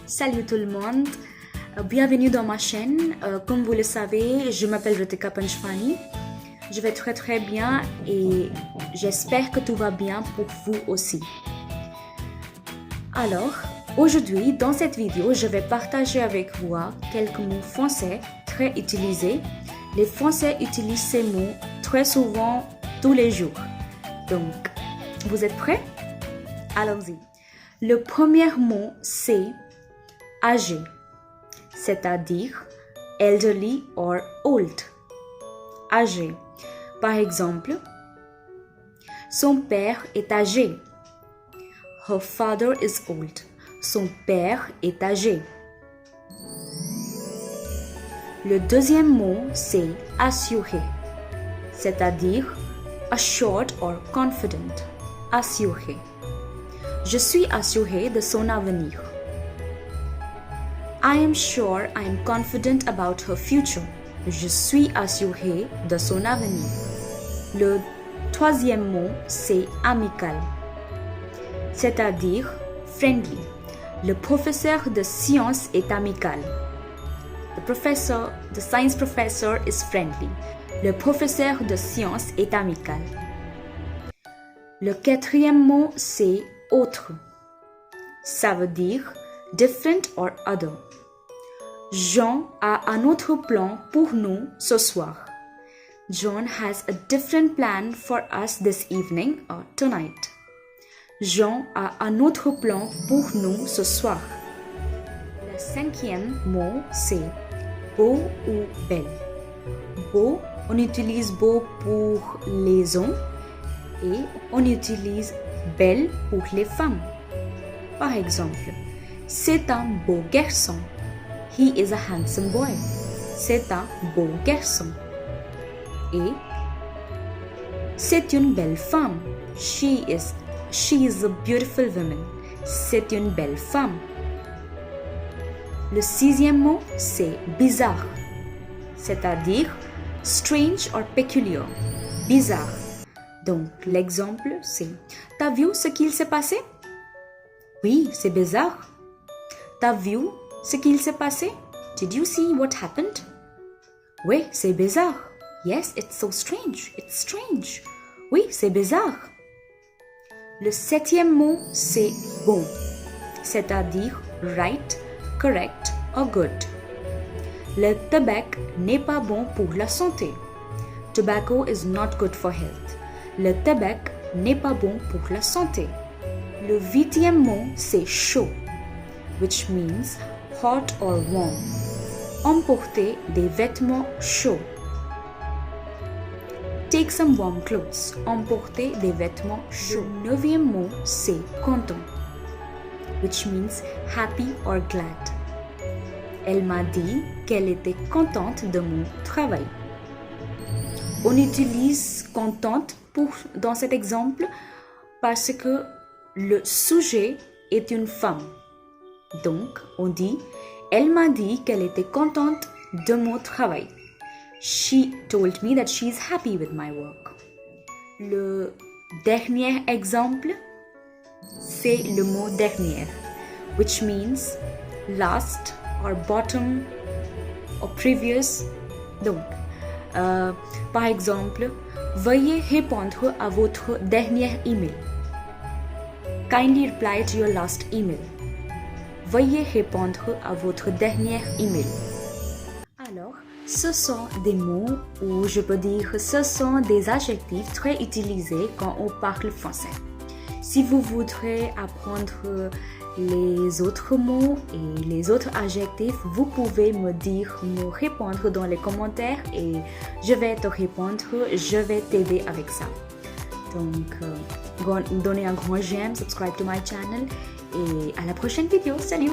Salut tout le monde, bienvenue dans ma chaîne. Comme vous le savez, je m'appelle Ritika Panchwani. Je vais très bien et j'espère que tout va bien pour vous aussi. Alors, aujourd'hui, dans cette vidéo, je vais partager avec vous quelques mots français très utilisés. Les Français utilisent ces mots très souvent tous les jours. Donc, vous êtes prêts? Allons-y. Le premier mot, c'est âgé, c'est-à-dire elderly or old. Âgé. Par exemple, son père est âgé. Her father is old. Son père est âgé. Le deuxième mot, c'est assuré, c'est-à-dire assured or confident. Assuré. Je suis assuré de son avenir. I am sure I am confident about her future. Je suis assuré de son avenir. Le troisième mot, c'est amical, c'est-à-dire friendly. Le professeur de sciences est amical. The science professor is friendly. Le professeur de sciences est amical. Le quatrième mot, c'est autre. Ça veut dire different or other. Jean a un autre plan pour nous ce soir. John has a different plan for us this evening or tonight. Jean a un autre plan pour nous ce soir. Le cinquième mot, c'est beau ou belle. Beau, on utilise beau pour les hommes et on utilise belle pour les femmes. Par exemple, c'est un beau garçon. He is a handsome boy. C'est un beau garçon. Et c'est une belle femme. She is a beautiful woman. C'est une belle femme. Le sixième mot, c'est bizarre, c'est-à-dire strange or peculiar. Bizarre. Donc, l'exemple, c'est « T'as vu ce qu'il s'est passé? » Oui, c'est bizarre. T'as vu ce qu'il s'est passé? Did you see what happened? Oui, c'est bizarre. Yes, it's so strange. It's strange. Oui, c'est bizarre. Le septième mot, c'est bon, c'est-à-dire right, correct or good. Le tabac n'est pas bon pour la santé. Tobacco is not good for health. Le tabac n'est pas bon pour la santé. Le huitième mot, c'est chaud, which means hot or warm. Emporter des vêtements chauds. Take some warm clothes. Emporter des vêtements chauds. Le neuvième mot, c'est content, which means happy or glad. Elle m'a dit qu'elle était contente de mon travail. On utilise contente dans cet exemple parce que le sujet est une femme. Donc, on dit « Elle m'a dit qu'elle était contente de mon travail. » She told me that she is happy with my work. Le dernier exemple, c'est le mot dernière, which means last or bottom or previous. Donc, par exemple, veuillez répondre à votre dernier email. Kindly reply to your last email. Veuillez répondre à votre dernier email. Alors, ce sont des mots ou je peux dire ce sont des adjectifs très utilisés quand on parle français. Si vous voudrez apprendre les autres mots et les autres adjectifs, vous pouvez me répondre dans les commentaires et je vais te répondre, je vais t'aider avec ça. Donc, donnez un grand j'aime, subscribe to my channel et à la prochaine vidéo. Salut!